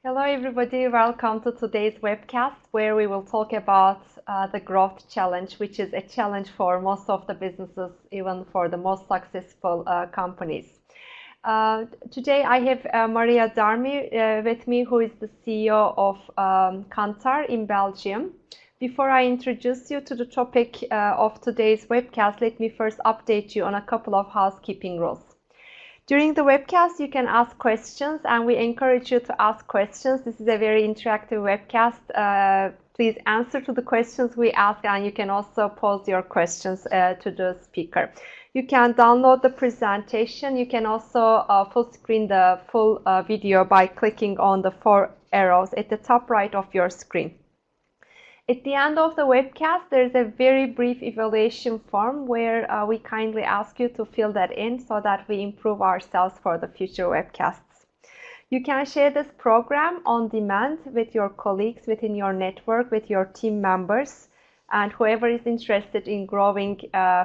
Hello everybody, welcome to today's webcast where we will talk about the growth challenge, which is a challenge for most of the businesses, even for the most successful companies. Today I have Maria Darmy with me, who is the CEO of Kantar in Belgium. Before I introduce you to the topic of today's webcast, let me first update you on a couple of housekeeping rules. During the webcast, you can ask questions, and we encourage you to ask questions. This is a very interactive webcast. Please answer to the questions we ask, and you can also pose your questions to the speaker. You can download the presentation. You can also full screen the full video by clicking on the 4 arrows at the top right of your screen. At the end of the webcast, there's a very brief evaluation form where we kindly ask you to fill that in so that we improve ourselves for the future webcasts. You can share this program on demand with your colleagues within your network, with your team members, and whoever is interested in growing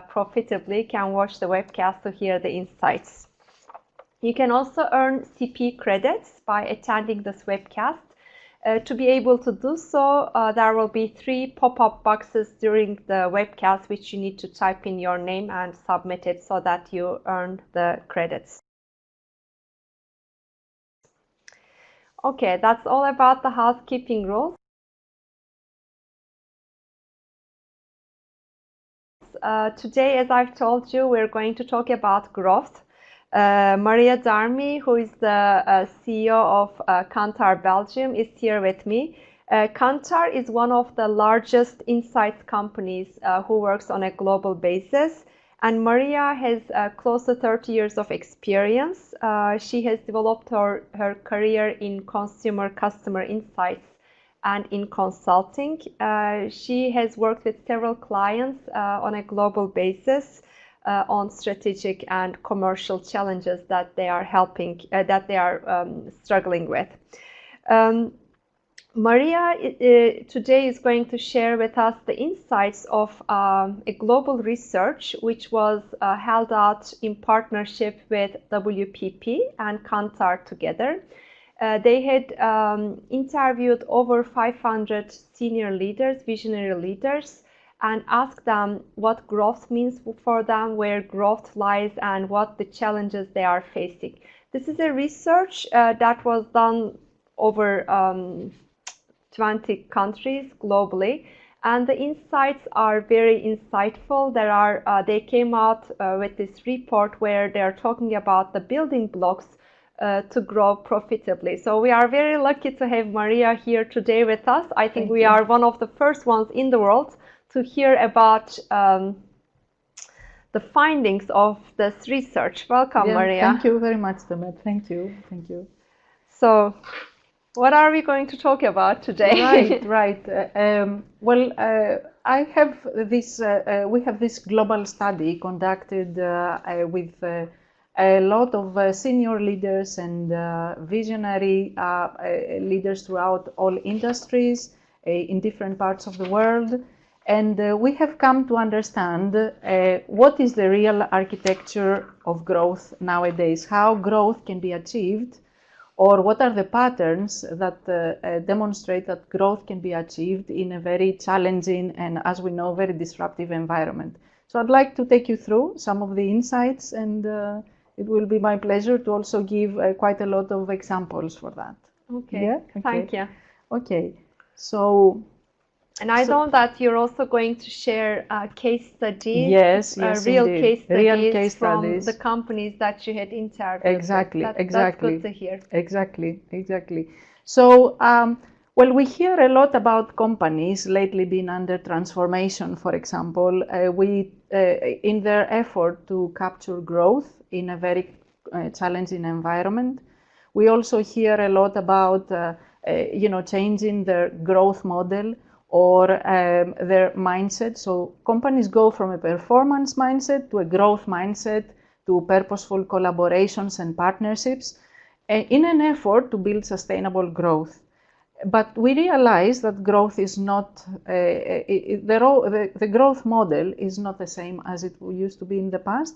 profitably can watch the webcast to hear the insights. You can also earn CP credits by attending this webcast. To be able to do so, there will be 3 pop-up boxes during the webcast which you need to type in your name and submit it so that you earn the credits. Okay, that's all about the housekeeping rules. Today, as I've told you, we're going to talk about growth. Maria Darmy, who is the CEO of Kantar Belgium, is here with me. Kantar is one of the largest insights companies who works on a global basis, and Maria has close to 30 years of experience. She has developed her career in consumer customer insights and in consulting. She has worked with several clients on a global basis on strategic and commercial challenges that they are struggling with. Maria today is going to share with us the insights of a global research which was held out in partnership with WPP and Kantar together. They had interviewed over 500 senior leaders, visionary leaders, and ask them what growth means for them, where growth lies, and what the challenges they are facing. This is a research that was done over 20 countries globally, and the insights are very insightful. They came out with this report where they are talking about the building blocks to grow profitably. So we are very lucky to have Maria here today with us. I think we are one of the first ones in the world to hear about the findings of this research. Welcome, Maria. Thank you very much, Demet. Thank you. So, what are we going to talk about today? Right. I have this. We have this global study conducted with a lot of senior leaders and visionary leaders throughout all industries in different parts of the world. And we have come to understand what is the real architecture of growth nowadays, how growth can be achieved, or what are the patterns that demonstrate that growth can be achieved in a very challenging and, as we know, very disruptive environment. So I'd like to take you through some of the insights, and it will be my pleasure to also give quite a lot of examples for that. Okay, yeah? Okay. Thank you. Okay, so... And I know that you're also going to share case studies, yes, real case studies from studies. The companies that you had interviewed. Exactly. That's good to hear. Exactly. So, we hear a lot about companies lately being under transformation, for example, in their effort to capture growth in a very challenging environment. We also hear a lot about, changing their growth model or their mindset. So companies go from a performance mindset to a growth mindset to purposeful collaborations and partnerships in an effort to build sustainable growth. But we realize that growth is not, the growth model is not the same as it used to be in the past.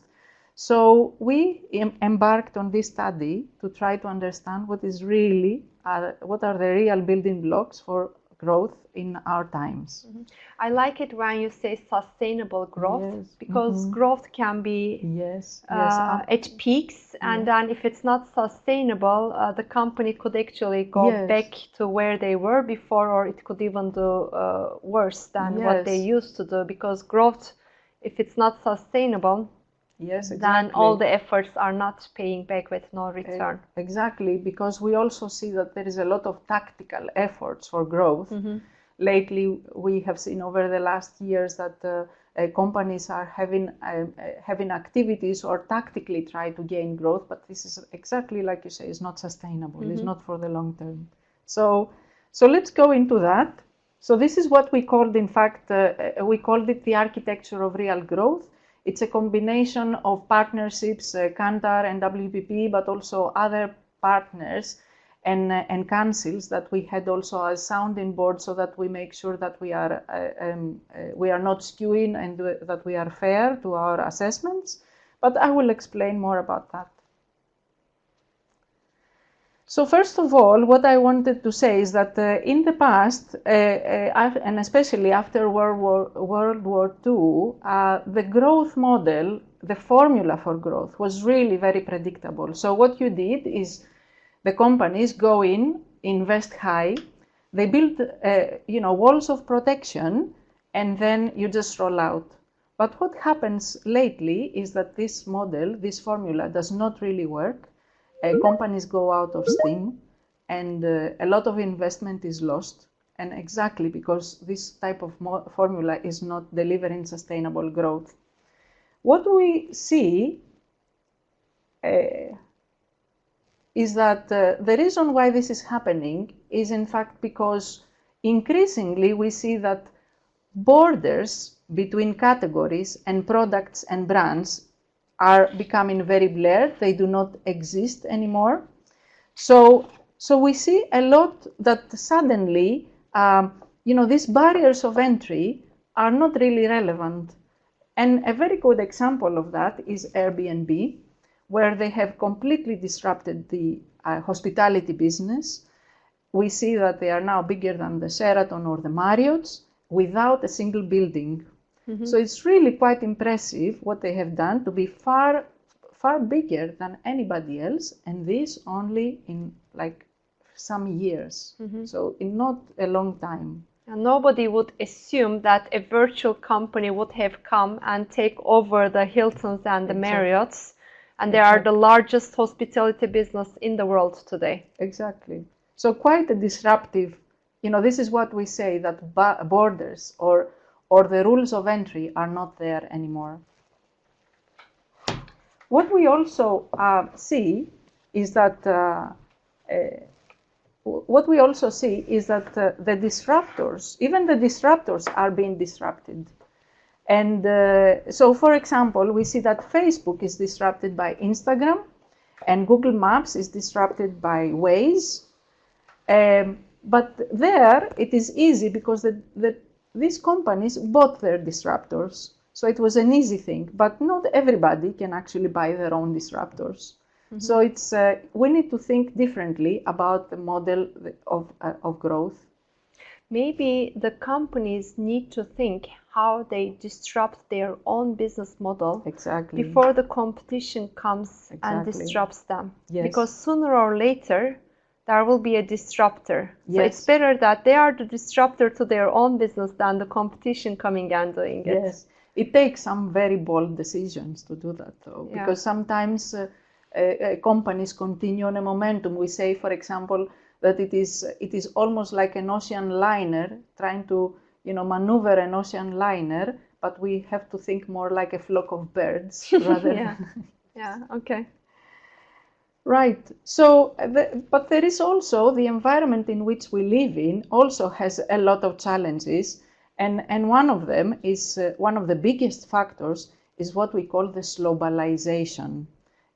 So we embarked on this study to try to understand what is really what are the real building blocks for growth in our times. I like it when you say sustainable growth, Yes. because growth can be Yes. at peaks, and then if it's not sustainable, the company could actually go back to where they were before, or it could even do worse than what they used to do, because growth, if it's not sustainable, then all the efforts are not paying back with no return. Exactly, because we also see that there is a lot of tactical efforts for growth. Lately, we have seen over the last years that companies are having activities or tactically try to gain growth, but this is exactly like you say, is not sustainable. It's not for the long term. So let's go into that. So this is what we called, in fact, we called it the architecture of real growth. It's a combination of partnerships, Kantar and WPP, but also other partners and councils that we had also as sounding board, so that we make sure that we are not skewing and that we are fair to our assessments. But I will explain more about that. So first of all, what I wanted to say is that in the past, and especially after World War II, the growth model, the formula for growth, was really very predictable. So what you did is the companies go in, invest high, they build walls of protection, and then you just roll out. But what happens lately is that this model, this formula, does not really work. Companies go out of steam, and a lot of investment is lost, and exactly because this type of formula is not delivering sustainable growth. What we see is that the reason why this is happening is in fact because increasingly we see that borders between categories and products and brands are becoming very blurred. They do not exist anymore. So we see a lot that suddenly, these barriers of entry are not really relevant. And a very good example of that is Airbnb, where they have completely disrupted the hospitality business. We see that they are now bigger than the Sheraton or the Marriott's without a single building. So it's really quite impressive what they have done to be far, far bigger than anybody else, and this only in like some years. So in not a long time. And nobody would assume that a virtual company would have come and take over the Hiltons and the Marriotts, and they are the largest hospitality business in the world today. Exactly. So quite a disruptive, this is what we say, that borders or the rules of entry are not there anymore. What we also see is that the disruptors, even the disruptors, are being disrupted. And so, for example, we see that Facebook is disrupted by Instagram, and Google Maps is disrupted by Waze. But there, it is easy because these companies bought their disruptors. So it was an easy thing, but not everybody can actually buy their own disruptors. So it's we need to think differently about the model of growth. Maybe the companies need to think how they disrupt their own business model before the competition comes and disrupts them. Because sooner or later, there will be a disruptor. So it's better that they are the disruptor to their own business than the competition coming and doing it. Yes, it takes some very bold decisions to do that, though, because sometimes companies continue on a momentum. We say, for example, that it is almost like an ocean liner, trying to maneuver an ocean liner, but we have to think more like a flock of birds rather. Okay. Right. So, but there is also the environment in which we live in also has a lot of challenges, and one of them is one of the biggest factors is what we call this globalization.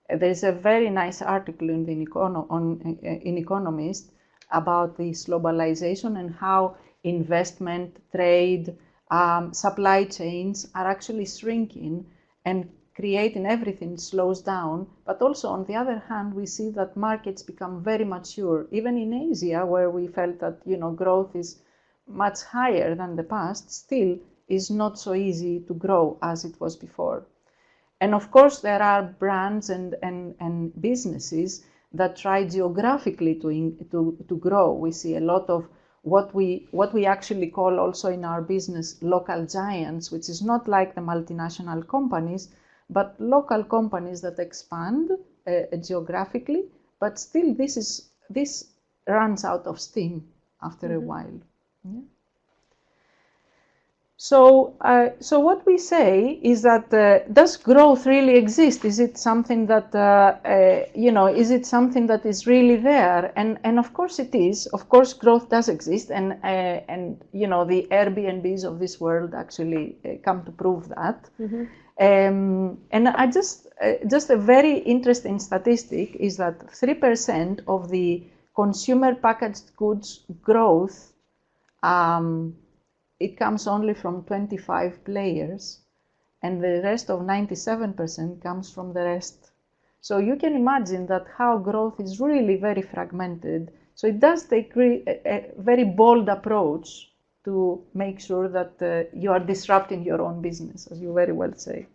There's a very nice article in in Economist about this globalization and how investment, trade, supply chains are actually shrinking and creating everything slows down. But also, on the other hand, we see that markets become very mature. Even in Asia, where we felt that growth is much higher than the past, still is not so easy to grow as it was before. And of course, there are brands and businesses that try geographically to grow. We see a lot of what we actually call also in our business local giants, which is not like the multinational companies, but local companies that expand geographically, but still this runs out of steam after a while. Yeah. So what we say is that does growth really exist? Is it something that is it something that is really there? And of course it is. Of course, growth does exist, and the Airbnbs of this world actually come to prove that. And I just a very interesting statistic is that 3% of the consumer packaged goods growth. It comes only from 25 players, and the rest of 97% comes from the rest. So you can imagine that how growth is really very fragmented. So it does take a very bold approach to make sure that you are disrupting your own business, as you very well say.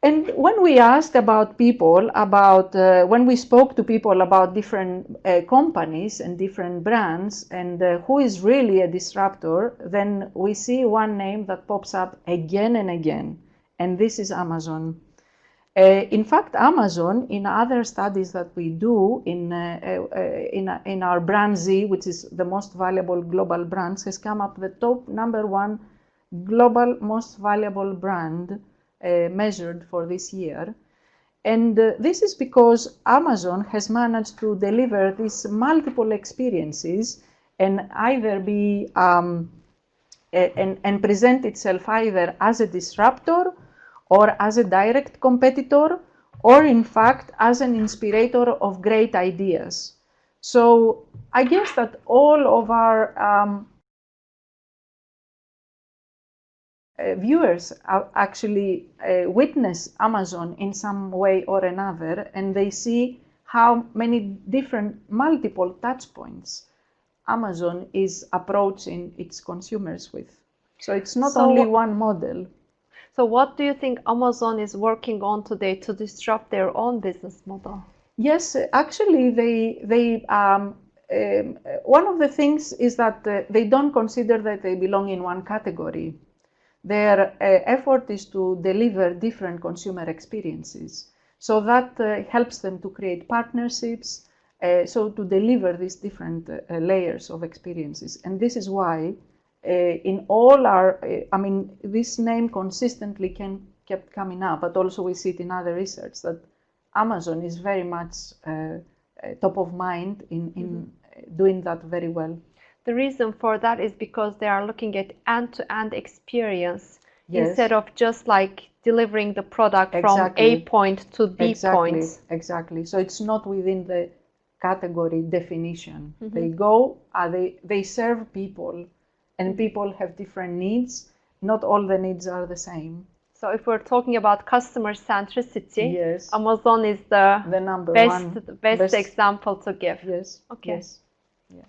And when we asked about people, when we spoke to people about different companies and different brands and who is really a disruptor, then we see one name that pops up again and again, and this is Amazon. In fact, Amazon, in other studies that we do in our brand Z, which is the most valuable global brands, has come up the top #1 global most valuable brand measured for this year. And this is because Amazon has managed to deliver these multiple experiences and either be and present itself either as a disruptor or as a direct competitor, or in fact as an inspirator of great ideas. So I guess that all of our viewers actually witness Amazon in some way or another, and they see how many different multiple touch points Amazon is approaching its consumers with. So it's not only one model. So what do you think Amazon is working on today to disrupt their own business model? Yes, actually, one of the things is that they don't consider that they belong in one category. Their effort is to deliver different consumer experiences. So that helps them to create partnerships, so to deliver these different layers of experiences. And this is why in all our, this name consistently kept coming up, but also we see it in other research that Amazon is very much top of mind in doing that very well. The reason for that is because they are looking at end-to-end experience instead of just like delivering the product from A point to B point. Exactly. So it's not within the category definition. They go, they serve people, and people have different needs. Not all the needs are the same. So if we're talking about customer centricity, Amazon is the best example to give. Yes. Okay. Yes. Yeah.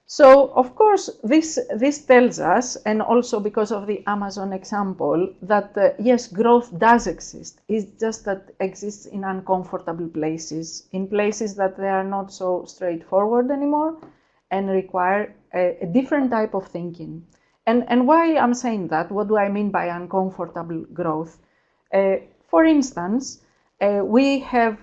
So, of course, this tells us, and also because of the Amazon example, that yes, growth does exist. It's just that it exists in uncomfortable places, in places that they are not so straightforward anymore and require a different type of thinking. And why I'm saying that, what do I mean by uncomfortable growth? For instance, we have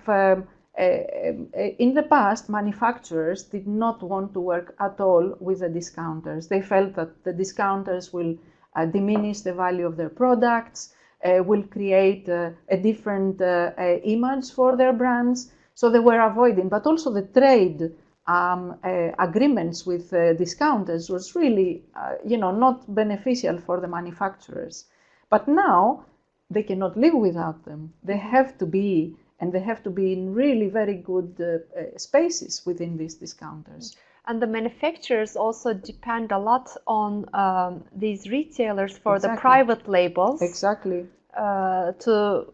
in the past, manufacturers did not want to work at all with the discounters. They felt that the discounters will diminish the value of their products, will create a different image for their brands. So they were avoiding, but also the trade agreements with discounters was really, not beneficial for the manufacturers. But now they cannot live without them. They have to be, and they have to be in really very good spaces within these discounters. And the manufacturers also depend a lot on these retailers for the private labels. Exactly. to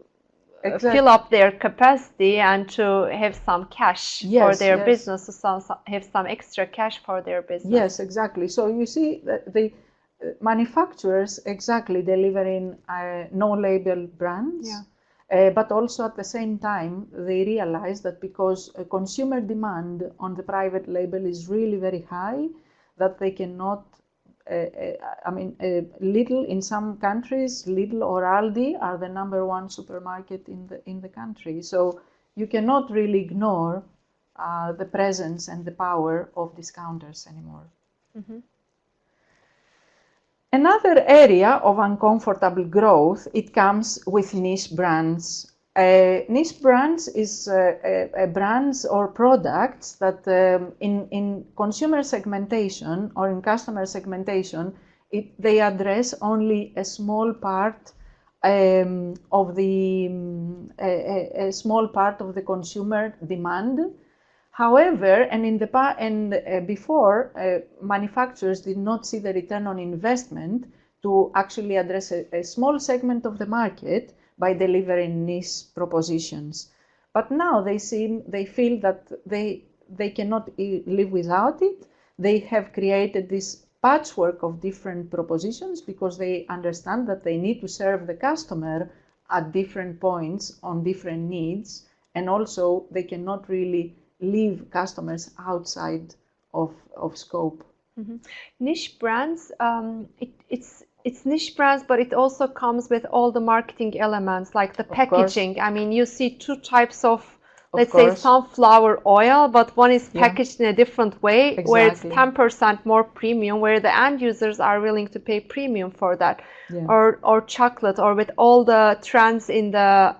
Exactly. fill up their capacity and to have some cash for Yes, their yes. business, to have some extra cash for their business. Yes, exactly. So you see that the manufacturers exactly delivering no-label brands, but also at the same time they realize that because consumer demand on the private label is really very high, that they cannot. Lidl in some countries, Lidl or Aldi are the number one supermarket in the country. So you cannot really ignore the presence and the power of discounters anymore. Mm-hmm. Another area of uncomfortable growth, it comes with niche brands. Niche brands is brands or products that in consumer segmentation or in customer segmentation, they address only a small part of the a small part of the consumer demand. However, and in the before, manufacturers did not see the return on investment to actually address a small segment of the market by delivering niche propositions. But now they feel that they cannot live without it. They have created this patchwork of different propositions because they understand that they need to serve the customer at different points on different needs, and also they cannot really leave customers outside of scope. Mm-hmm. Niche brands, it's niche brands, but it also comes with all the marketing elements like the packaging. I mean, you see two types of, let's say, sunflower oil, but one is packaged in a different way, where it's 10% more premium, where the end users are willing to pay premium for that, or chocolate, or with all the trends in the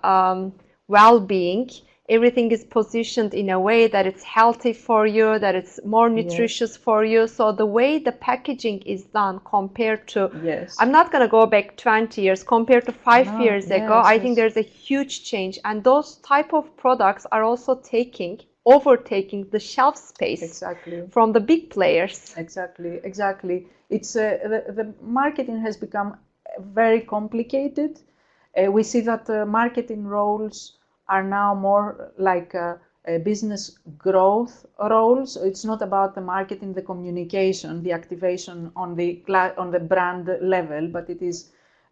well-being. Everything is positioned in a way that it's healthy for you, that it's more nutritious for you. So the way the packaging is done compared to, I'm not going to go back 20 years, compared to 5 years ago, I think there's a huge change. And those type of products are also overtaking the shelf space from the big players. Exactly. It's the marketing has become very complicated. We see that marketing roles are now more like business growth roles. So it's not about the marketing, the communication, the activation on the brand level, but it is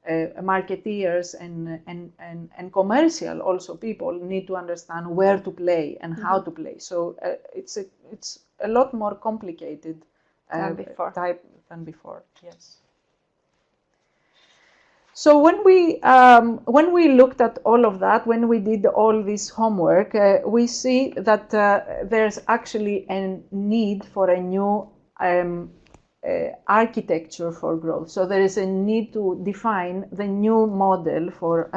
marketeers and commercial also people need to understand where to play and how to play. So it's a lot more complicated than before. Yes. So when we looked at all of that, when we did all this homework, we see that there's actually a need for a new architecture for growth. So there is a need to define the new model for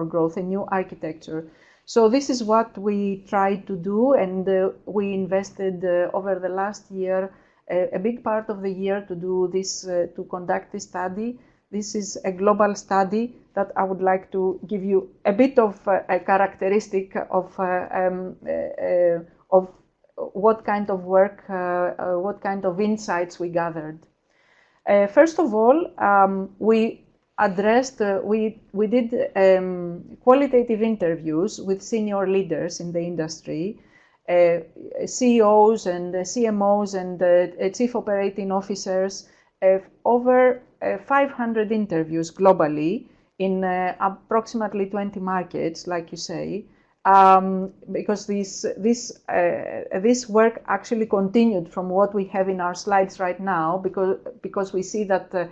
growth, a new architecture. So this is what we tried to do, and we invested over the last year a big part of the year to do this, to conduct this study. This is a global study that I would like to give you a bit of a characteristic of what kind of work, what kind of insights we gathered. First of all, we addressed, we did qualitative interviews with senior leaders in the industry, CEOs and CMOs and chief operating officers, over 500 interviews globally in approximately 20 markets, like you say, because this work actually continued from what we have in our slides right now, because we see that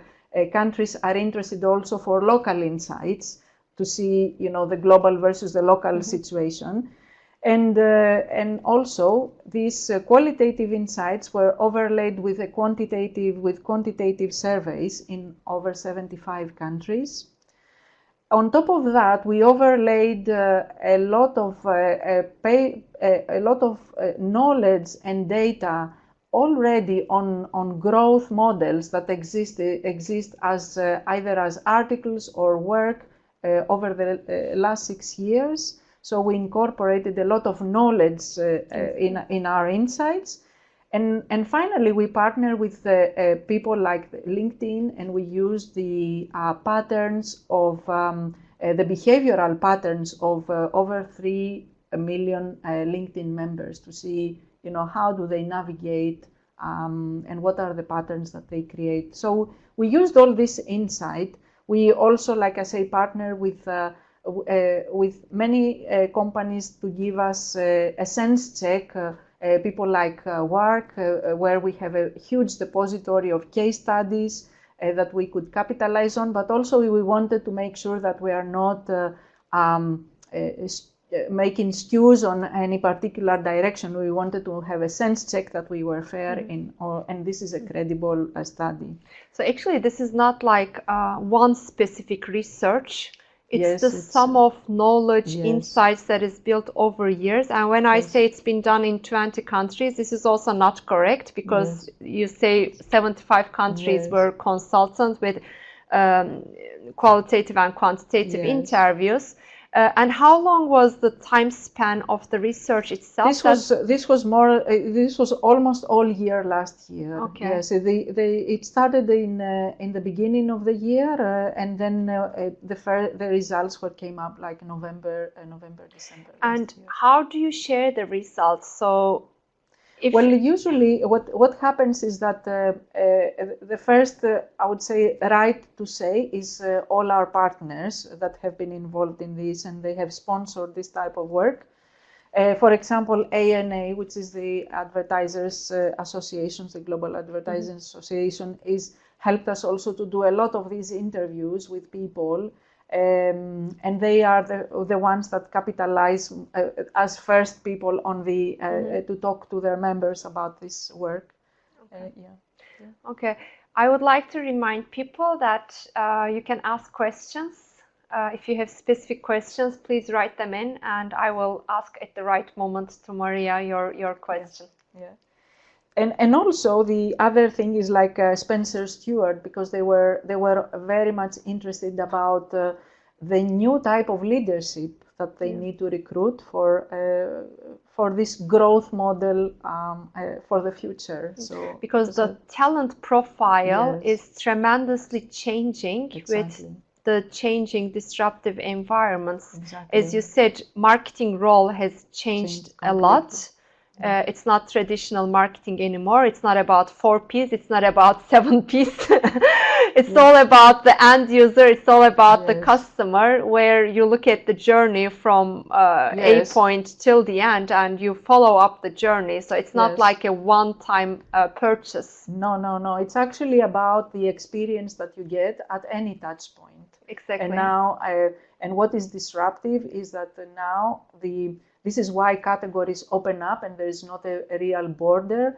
countries are interested also for local insights to see, the global versus the local situation. And also these qualitative insights were overlaid with quantitative surveys in over 75 countries. On top of that, we overlaid a lot of knowledge and data already on growth models that exist as either as articles or work over the last 6 years. So we incorporated a lot of knowledge in our insights. And finally, we partner with people like LinkedIn, and we use the patterns of the behavioral patterns of over 3 million LinkedIn members to see, how do they navigate and what are the patterns that they create. So we used all this insight. We also, like I say, partner with many companies to give us a sense check. People like Work, where we have a huge depository of case studies that we could capitalize on, but also we wanted to make sure that we are not making skews on any particular direction. We wanted to have a sense check that we were fair and this is a credible study. So actually, this is not like one specific research. It's the sum of knowledge, insights that is built over years. And when I say it's been done in 20 countries, this is also not correct, because you say 75 countries were consultants with qualitative and quantitative interviews. And how long was the time span of the research itself? This was almost all year last year. Okay. Yes, it started in the beginning of the year, and then the results came up like November, December. And how do you share the results? So, usually what happens is that the first, I would say, right to say is all our partners that have been involved in this, and they have sponsored this type of work. For example, ANA, which is the Advertisers Association, the Global Advertising Association, helped us also to do a lot of these interviews with people. And they are the ones that capitalize as first people on to talk to their members about this work. Okay. I would like to remind people that you can ask questions. If you have specific questions, please write them in, and I will ask at the right moment to Maria your question. And also the other thing is like Spencer Stewart, because they were very much interested about the new type of leadership that they need to recruit for this growth model for the future. So because the talent profile is tremendously changing with the changing disruptive environments. As you said, marketing role has changed a lot. It's not traditional marketing anymore. It's not about 4 Ps. It's not about 7 Ps. It's all about the end user. It's all about the customer, where you look at the journey from A point till the end, and you follow up the journey. So it's not like a one-time purchase. No. It's actually about the experience that you get at any touch point. Exactly. And now, and what is disruptive is that now this is why categories open up and there is not a real border,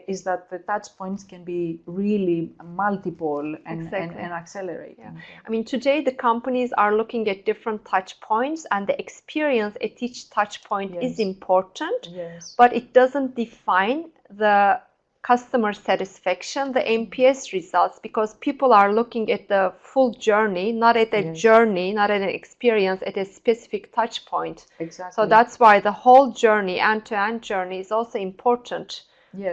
is that the touch points can be really multiple and accelerating. I mean, today the companies are looking at different touch points, and the experience at each touch point is important, but it doesn't define the customer satisfaction, the NPS results, because people are looking at the full journey, not at a journey, not at an experience, at a specific touch point. Exactly. So that's why the whole journey, end-to-end journey, is also important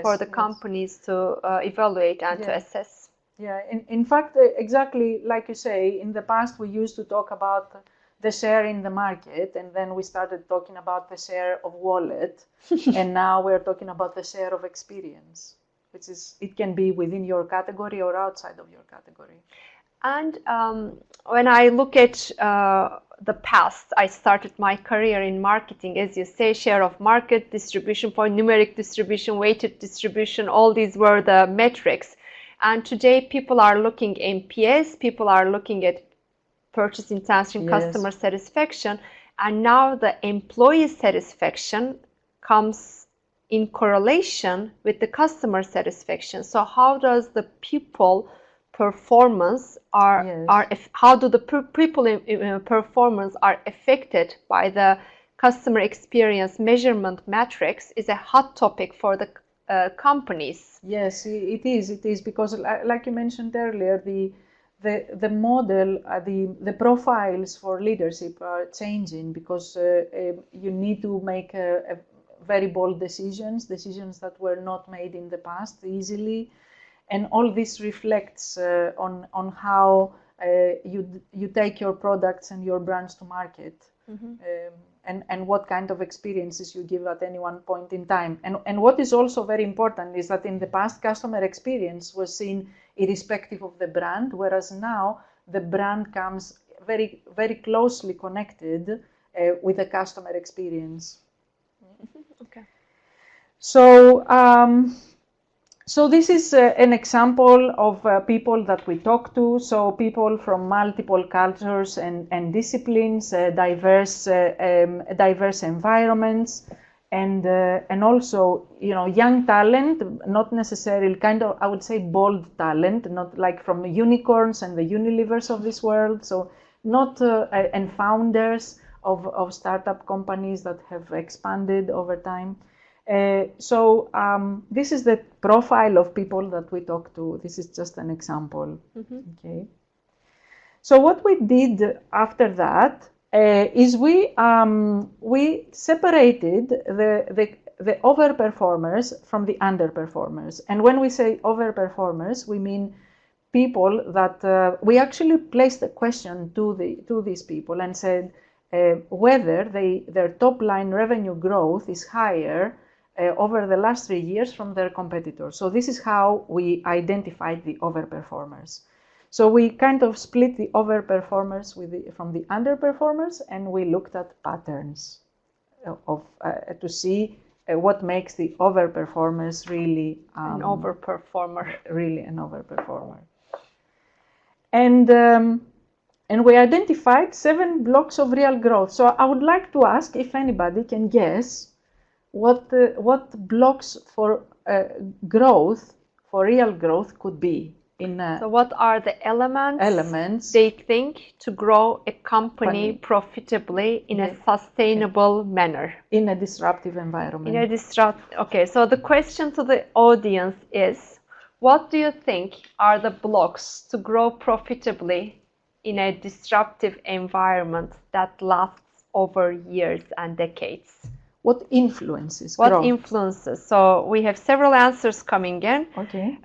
for the companies to evaluate and to assess. Yeah, in fact, exactly like you say, in the past we used to talk about the share in the market, and then we started talking about the share of wallet, and now we're talking about the share of experience, which is, it can be within your category or outside of your category. And when I look at the past, I started my career in marketing, as you say, share of market, distribution point, numeric distribution, weighted distribution, all these were the metrics. And today people are looking NPS, people are looking at purchase intention, customer satisfaction, and now the employee satisfaction comes in correlation with the customer satisfaction. So how does the people performance how do the people performance are affected by the customer experience measurement metrics is a hot topic for the companies. Yes, it is because like you mentioned earlier, the model, the profiles for leadership are changing, because you need to make a very bold decisions that were not made in the past easily, and all this reflects on how you take your products and your brands to market, and what kind of experiences you give at any one point in time. And what is also very important is that in the past, customer experience was seen irrespective of the brand, whereas now the brand comes very, very closely connected with the customer experience. Okay. So, so this is an example of people that we talk to. So people from multiple cultures and disciplines, diverse environments, and also, you know, young talent, not necessarily kind of, I would say, bold talent, not like from the unicorns and the Unilevers of this world. So not and founders of startup companies that have expanded over time. So this is the profile of people that we talk to. This is just an example. Okay. So what we did after that is we separated the overperformers from the underperformers. And when we say overperformers, we mean people that we actually placed a question to these people and said whether their top line revenue growth is higher over the last 3 years from their competitors. So this is how we identified the overperformers. So we kind of split the overperformers from the underperformers, and we looked at patterns to see what makes the overperformers really an overperformer. Really an overperformer. And we identified 7 blocks of real growth. So I would like to ask if anybody can guess what blocks for growth, for real growth, could be. So what are the elements they think to grow a company profitably in a sustainable manner? In a disruptive environment. Okay, so the question to the audience is, what do you think are the blocks to grow profitably in a disruptive environment that lasts over years and decades? What influences growth? What influences? So we have several answers coming in. Okay.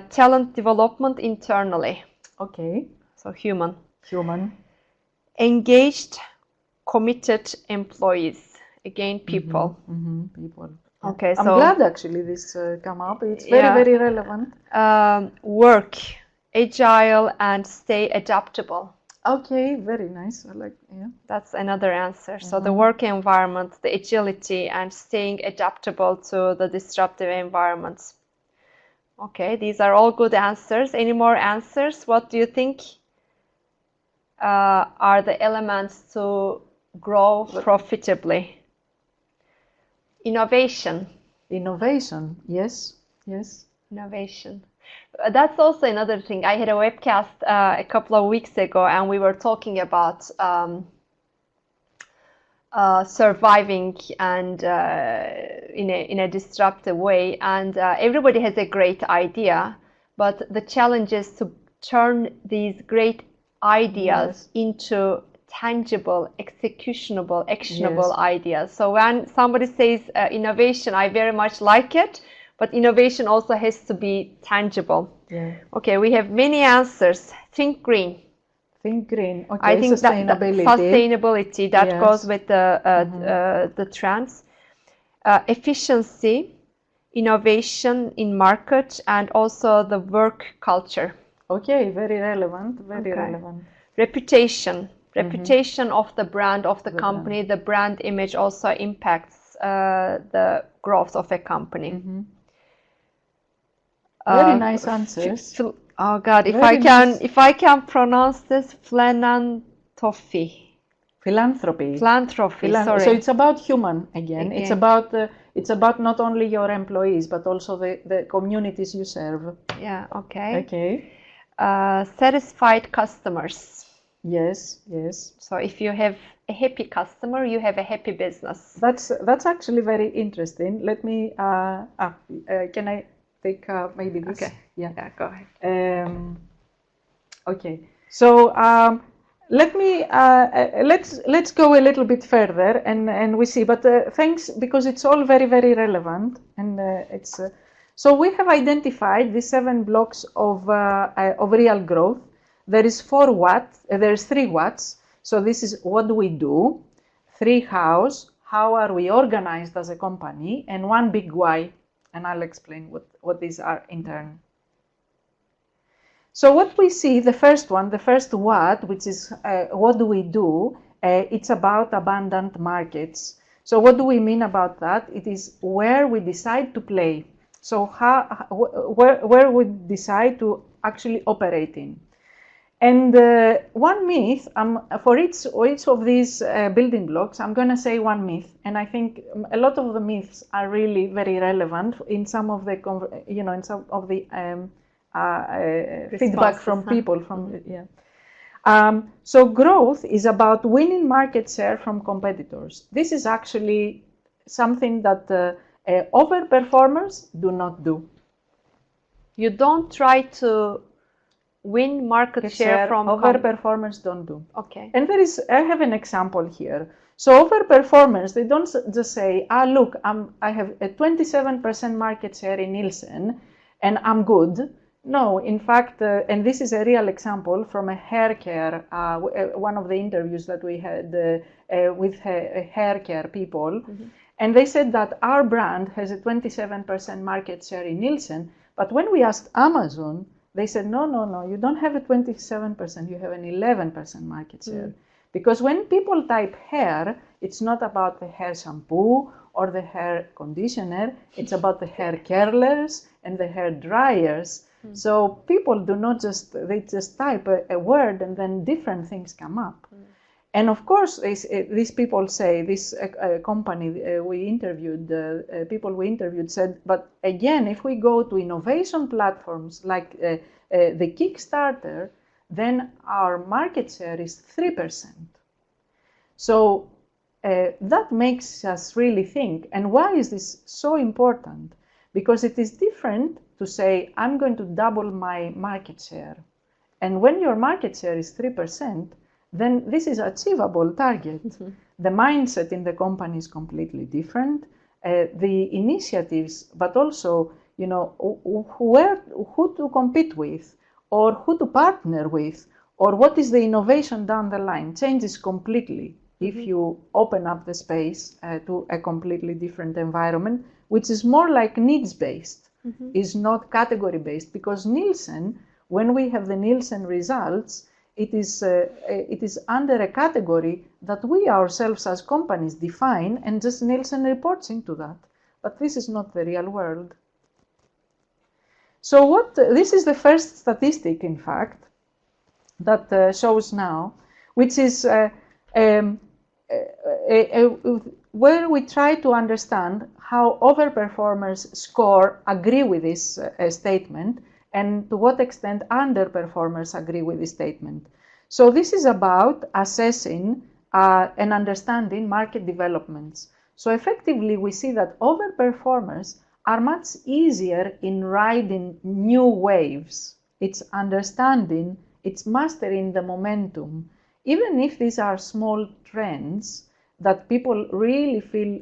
Talent development internally. Okay. So human. Engaged, committed employees. Again, people. People. Okay, so I'm glad actually this come up. It's very, very relevant. Work, agile, and stay adaptable. Okay, very nice. I like, That's another answer. So the work environment, the agility, and staying adaptable to the disruptive environments. Okay, these are all good answers. Any more answers? What do you think are the elements to grow profitably? Innovation. Yes. Innovation. That's also another thing. I had a webcast a couple of weeks ago, and we were talking about surviving and in a disruptive way. And everybody has a great idea, but the challenge is to turn these great ideas into tangible, executionable, actionable ideas. So when somebody says innovation, I very much like it. But innovation also has to be tangible. Okay, we have many answers. Think green. Okay, I think sustainability that goes with the trends. Efficiency, innovation in market, and also the work culture. Okay, very relevant. Relevant. Reputation of the brand of the company. The brand image also impacts the growth of a company. Very nice answers. Oh God, if I can pronounce this, philanthropy. Sorry. So it's about human again. It's about not only your employees but also the communities you serve. Yeah. Okay. Satisfied customers. Yes. So if you have a happy customer, you have a happy business. That's actually very interesting. Let me. Can I take maybe this? Okay. Yeah, go ahead. Okay. So let me let's go a little bit further and we see. But thanks, because it's all very, very relevant, and it's so we have identified the 7 blocks of real growth. there is 4 what, there's 3 whats. So this is what do we do, 3 hows, how are we organized as a company, and 1 big why, and I'll explain what these are in turn. So what we see, the first one, the first what, which is what do we do, it's about abundant markets. So what do we mean about that? It is where we decide to play. So where we decide to actually operate in. And one myth, for each of these building blocks, I'm going to say one myth. And I think a lot of the myths are really very relevant in some of the, in some of the feedback from people. So growth is about winning market share from competitors. This is actually something that overperformers do not do. You don't try to win market share from overperformers don't do. Okay. And I have an example here. So overperformers, they don't just say, look, I have a 27% market share in Nielsen and I'm good. No, in fact, and this is a real example from a hair care, one of the interviews that we had with hair care people. Mm-hmm. And they said that our brand has a 27% market share in Nielsen. But when we asked Amazon, they said, no, you don't have a 27%, you have an 11% market share. Because when people type hair, it's not about the hair shampoo or the hair conditioner, it's about the hair curlers and the hair dryers. So people do not they just type a word and then different things come up. And of course, these people say, this company we interviewed, people we interviewed said, but again, if we go to innovation platforms like the Kickstarter, then our market share is 3%. So that makes us really think. And why is this so important? Because it is different to say, I'm going to double my market share. And when your market share is 3%, then this is an achievable target. Mm-hmm. The mindset in the company is completely different. The initiatives, but also, who to compete with, or who to partner with, or what is the innovation down the line changes completely. Mm-hmm. If you open up the space to a completely different environment, which is more like needs-based, mm-hmm. is not category-based, because Nielsen, when we have the Nielsen results, it is under a category that we ourselves as companies define, and just Nielsen reports into that. But this is not the real world. So this is the first statistic, in fact, that shows now, which is where we try to understand how overperformers agree with this statement, and to what extent underperformers agree with this statement. So this is about assessing and understanding market developments. So effectively, we see that overperformers are much easier in riding new waves. It's understanding, it's mastering the momentum. Even if these are small trends that people really feel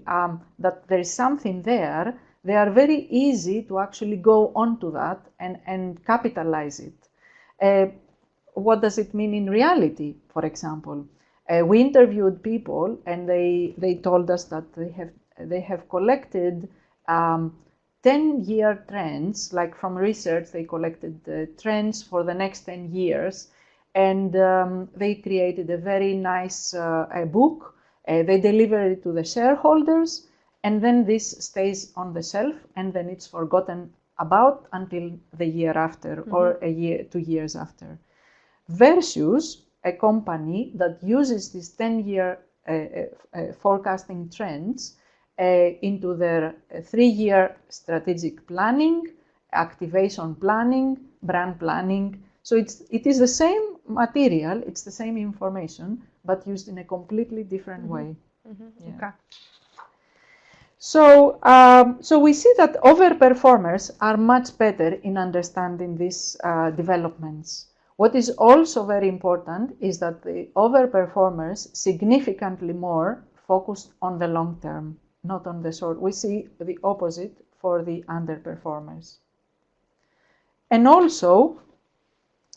that there is something there, they are very easy to actually go onto that and capitalize it. What does it mean in reality, for example? We interviewed people and they told us that they have collected 10-year trends, like from research, they collected trends for the next 10 years. And they created a very nice book. They delivered it to the shareholders. And then this stays on the shelf, and then it's forgotten about until the year after, mm-hmm. or 2 years after. Versus a company that uses these 10-year forecasting trends into their 3-year strategic planning, activation planning, brand planning. So it is the same material, it's the same information, but used in a completely different mm-hmm. way. Mm-hmm. Yeah. Okay. So we see that overperformers are much better in understanding these developments. What is also very important is that the overperformers significantly more focused on the long term, not on the short. We see the opposite for the underperformers. And also,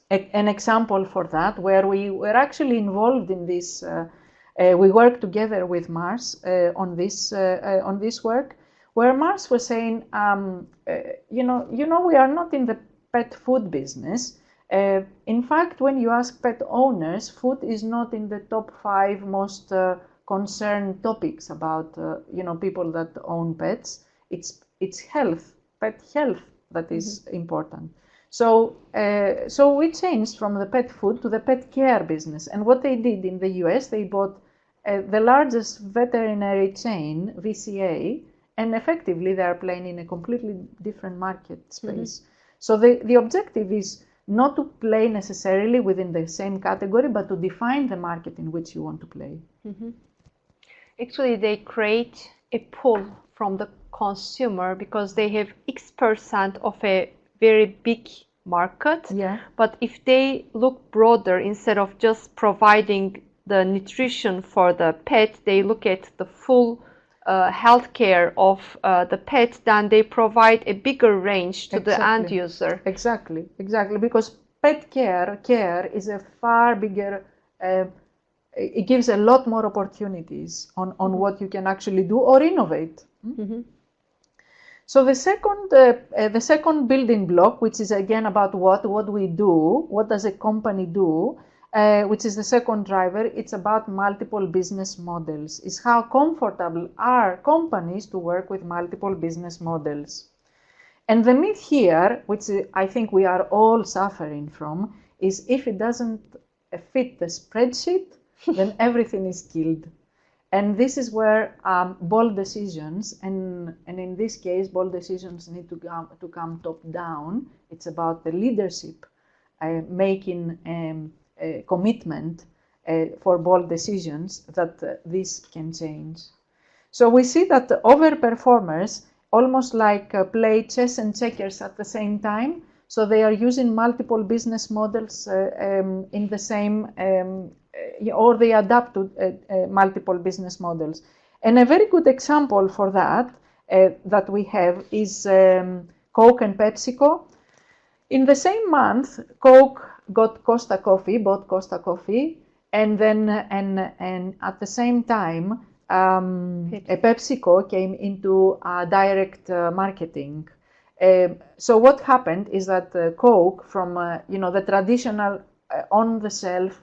an example for that, where we were actually involved in this. We worked together with Mars on this work, where Mars was saying, we are not in the pet food business. In fact, when you ask pet owners, food is not in the top 5 most concerned topics about people that own pets. It's health, pet health, that is important. So we changed from the pet food to the pet care business. And what they did in the US, they bought the largest veterinary chain, VCA, and effectively they are playing in a completely different market space. So the objective is not to play necessarily within the same category, but to define the market in which you want to play. Actually, they create a pull from the consumer because they have X% of a very big market. Yeah. But if they look broader, instead of just providing the nutrition for the pet, they look at the full healthcare of the pet, then they provide a bigger range to the end user. Exactly, because pet care is a far bigger, it gives a lot more opportunities on what you can actually do or innovate. So the second building block, which is again about what we do, what does a company do, which is the second driver, it's about multiple business models. It's how comfortable are companies to work with multiple business models. And the myth here, which I think we are all suffering from, is if it doesn't fit the spreadsheet, then everything is killed. And this is where bold decisions, and in this case, bold decisions need to come top down. It's about the leadership making a commitment for bold decisions that this can change. So we see that the overperformers almost like play chess and checkers at the same time. So they are using multiple business models in the same, or they adapt to multiple business models. And a very good example for that that we have is Coke and PepsiCo. In the same month, Coke bought Costa Coffee, and then and at the same time, PepsiCo came into direct marketing. So what happened is that Coke, from the traditional on-the-shelf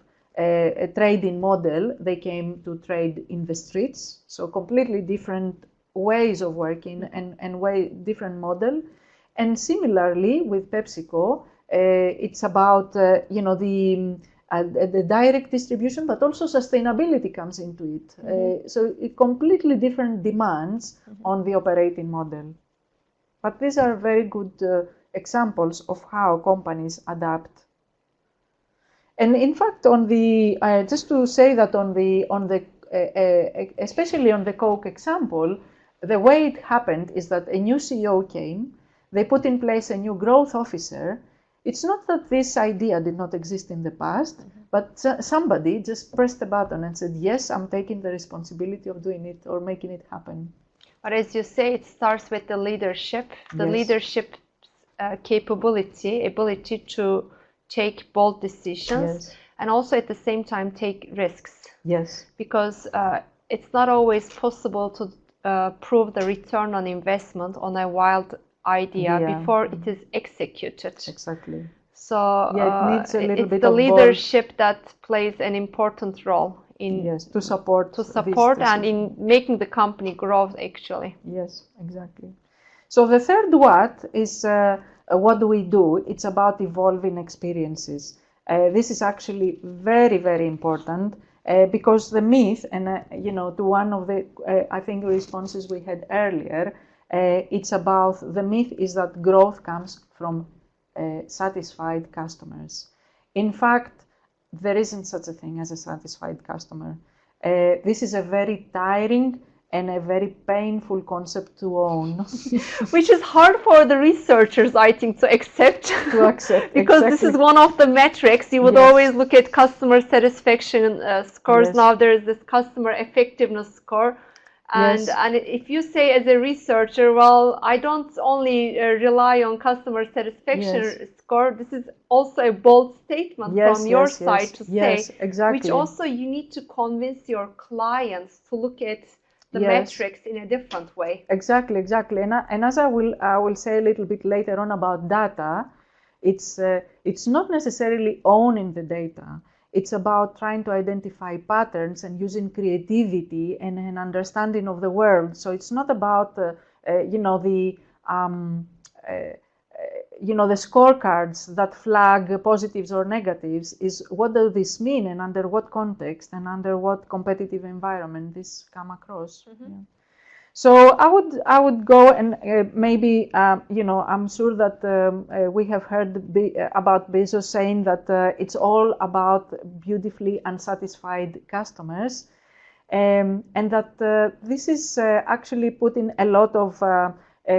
trading model, they came to trade in the streets. So completely different ways of working and different model. And similarly with PepsiCo, it's about the direct distribution, but also sustainability comes into it. So it completely different demands on the operating model. But these are very good examples of how companies adapt. And in fact, on the just to say that on the especially on the Coke example, the way it happened is that a new CEO came. They put in place a new growth officer. It's not that this idea did not exist in the past, but somebody just pressed a button and said, yes, I'm taking the responsibility of doing it or making it happen. But as you say, it starts with the leadership, leadership ability to take bold decisions, and also at the same time take risks. Yes. Because it's not always possible to prove the return on investment on a wild idea before it is executed. Exactly. So it needs a little it's bit the of leadership that plays an important role in to support and in making the company grow actually. Yes, exactly. So the third what is what do we do? It's about evolving experiences. This is actually very, very important because the myth, and to one of the I think responses we had earlier, it's about the myth is that growth comes from satisfied customers. In fact, there isn't such a thing as a satisfied customer. This is a very tiring and a very painful concept to own. Which is hard for the researchers, I think, to accept. Because this is one of the metrics. You would always look at customer satisfaction scores. Now there is this customer effectiveness score. And if you say as a researcher, well, I don't only rely on customer satisfaction score, this is also a bold statement from your side to say, which also you need to convince your clients to look at the metrics in a different way. Exactly. And as I will say a little bit later on about data, it's not necessarily owning the data. It's about trying to identify patterns and using creativity and an understanding of the world. So it's not about the scorecards that flag positives or negatives. Is what does this mean and under what context and under what competitive environment this come across. So I would go and maybe I'm sure that we have heard about Bezos saying that it's all about beautifully unsatisfied customers, and that this is actually putting a lot of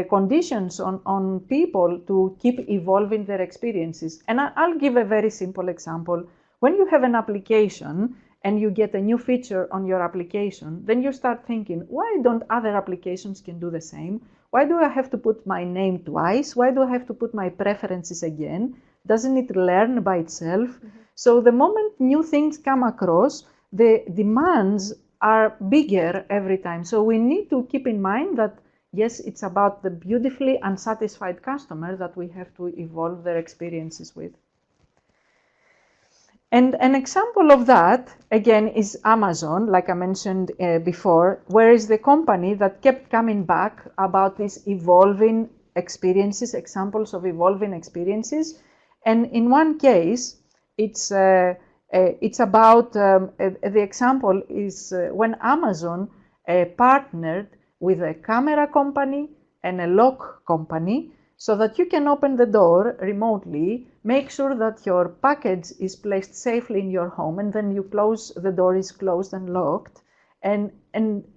conditions on people to keep evolving their experiences. And I'll give a very simple example. When you have an application and you get a new feature on your application, then you start thinking, why don't other applications can do the same? Why do I have to put my name twice? Why do I have to put my preferences again? Doesn't it learn by itself? So the moment new things come across, the demands are bigger every time. So we need to keep in mind that, yes, it's about the beautifully unsatisfied customer that we have to evolve their experiences with. And an example of that, again, is Amazon, like I mentioned before, where is the company that kept coming back about these evolving experiences, examples of evolving experiences. And in one case, it's about, the example is when Amazon partnered with a camera company and a lock company, so that you can open the door remotely, make sure that your package is placed safely in your home, and then you close, the door is closed and locked. And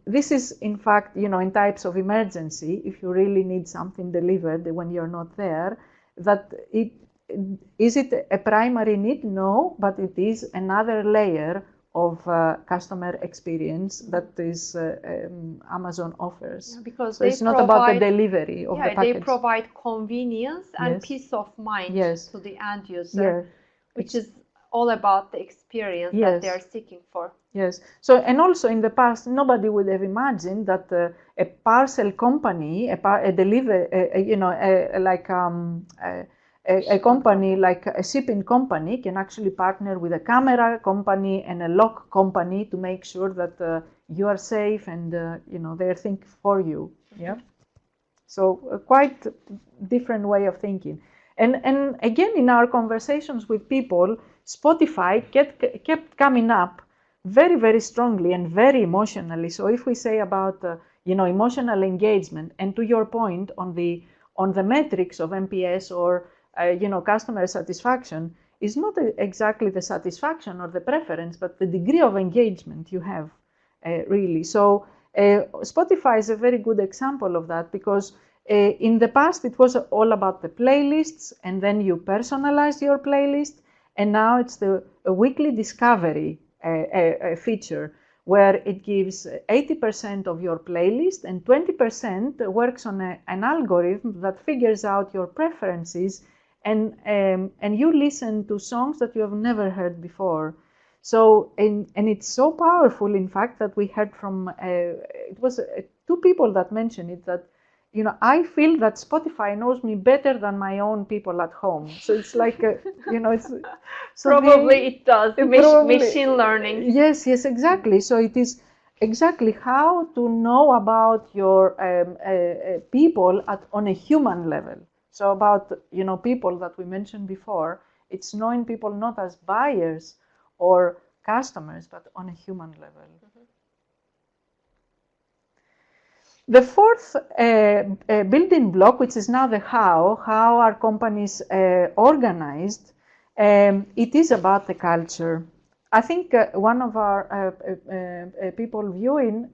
this is, in fact, in types of emergency, if you really need something delivered when you're not there, that is it a primary need? No, but it is another layer of customer experience that is Amazon offers. Because so it's not about the delivery of the package. They provide convenience and peace of mind to the end user, which is all about the experience that they are seeking for. Yes. So, and also in the past, nobody would have imagined that a parcel company, a delivery, a company like a shipping company can actually partner with a camera company and a lock company to make sure that you are safe and they're thinking for you. Yeah. So a quite different way of thinking. And again, in our conversations with people, Spotify kept coming up very, very strongly and very emotionally. So if we say about emotional engagement, and to your point on the metrics of NPS or customer satisfaction, is not exactly the satisfaction or the preference, but the degree of engagement you have, really. So Spotify is a very good example of that, because in the past it was all about the playlists, and then you personalize your playlist, and now it's the weekly discovery feature, where it gives 80% of your playlist and 20% works on an algorithm that figures out your preferences, and you listen to songs that you have never heard before. So, and it's so powerful, in fact, that we heard from, it was two people that mentioned it, that, I feel that Spotify knows me better than my own people at home. So it's like, it's... So probably it does, machine learning. Yes, exactly. So it is exactly how to know about your people on a human level. So about, people that we mentioned before, it's knowing people not as buyers or customers, but on a human level. The fourth building block, which is now the how are companies organized, it is about the culture. I think one of our people viewing,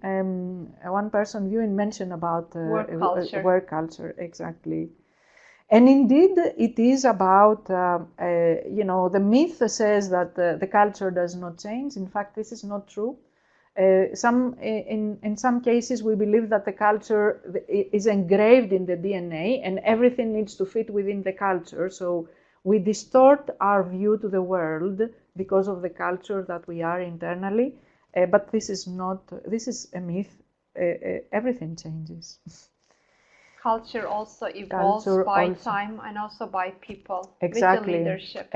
one person viewing mentioned about work culture, exactly. And indeed, it is about, the myth says that the culture does not change. In fact, this is not true. In some cases, we believe that the culture is engraved in the DNA and everything needs to fit within the culture. So we distort our view to the world because of the culture that we are internally. But this is a myth. Everything changes. Culture also evolves by time and also by people. Exactly. With the leadership.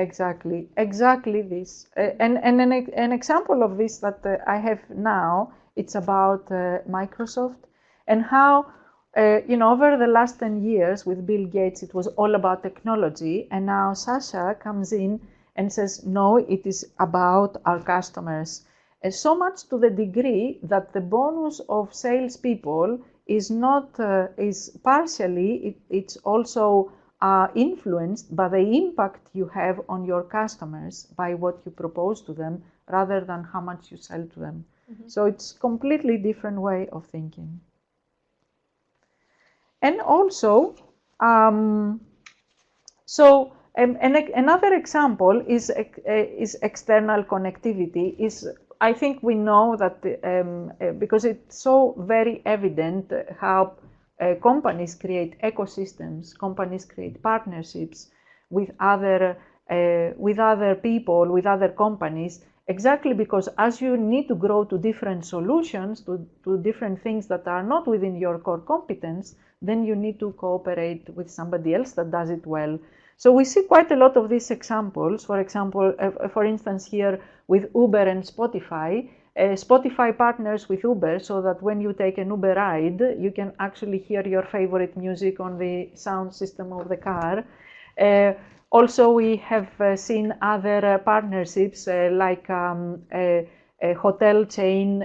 Exactly this. And an example of this that I have now, it's about Microsoft and how, over the last 10 years with Bill Gates, it was all about technology. And now Sasha comes in and says, no, it is about our customers. And so much to the degree that the bonus of salespeople is not, is partially, it's also influenced by the impact you have on your customers by what you propose to them rather than how much you sell to them. Mm-hmm. So it's completely different way of thinking. And also, another example is external connectivity. I think we know that because it's so very evident how companies create ecosystems, companies create partnerships with other people, with other companies, exactly because as you need to grow to different solutions, to different things that are not within your core competence, then you need to cooperate with somebody else that does it well. So we see quite a lot of these examples. For example, for instance, here with Uber and Spotify, Spotify partners with Uber so that when you take an Uber ride, you can actually hear your favorite music on the sound system of the car. Also, we have seen other partnerships like a hotel chain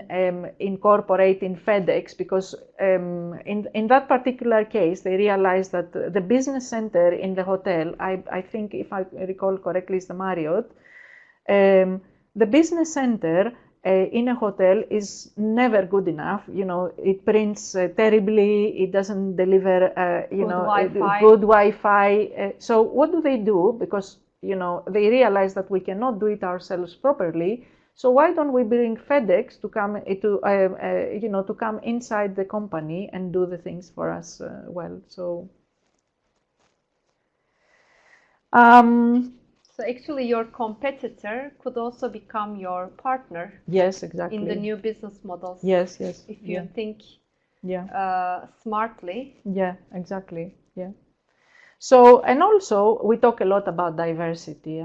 incorporating FedEx, because in that particular case, they realized that the business center in the hotel, I think if I recall correctly, is the Marriott, the business center in a hotel is never good enough. It prints terribly. It doesn't deliver, good Wi-Fi. So what do? Because, they realize that we cannot do it ourselves properly. So why don't we bring FedEx to come to come inside the company and do the things for us well? So. So actually, your competitor could also become your partner. Yes, exactly. In the new business models. Yes. If you think smartly. Yeah, exactly. Yeah. So, and also we talk a lot about diversity,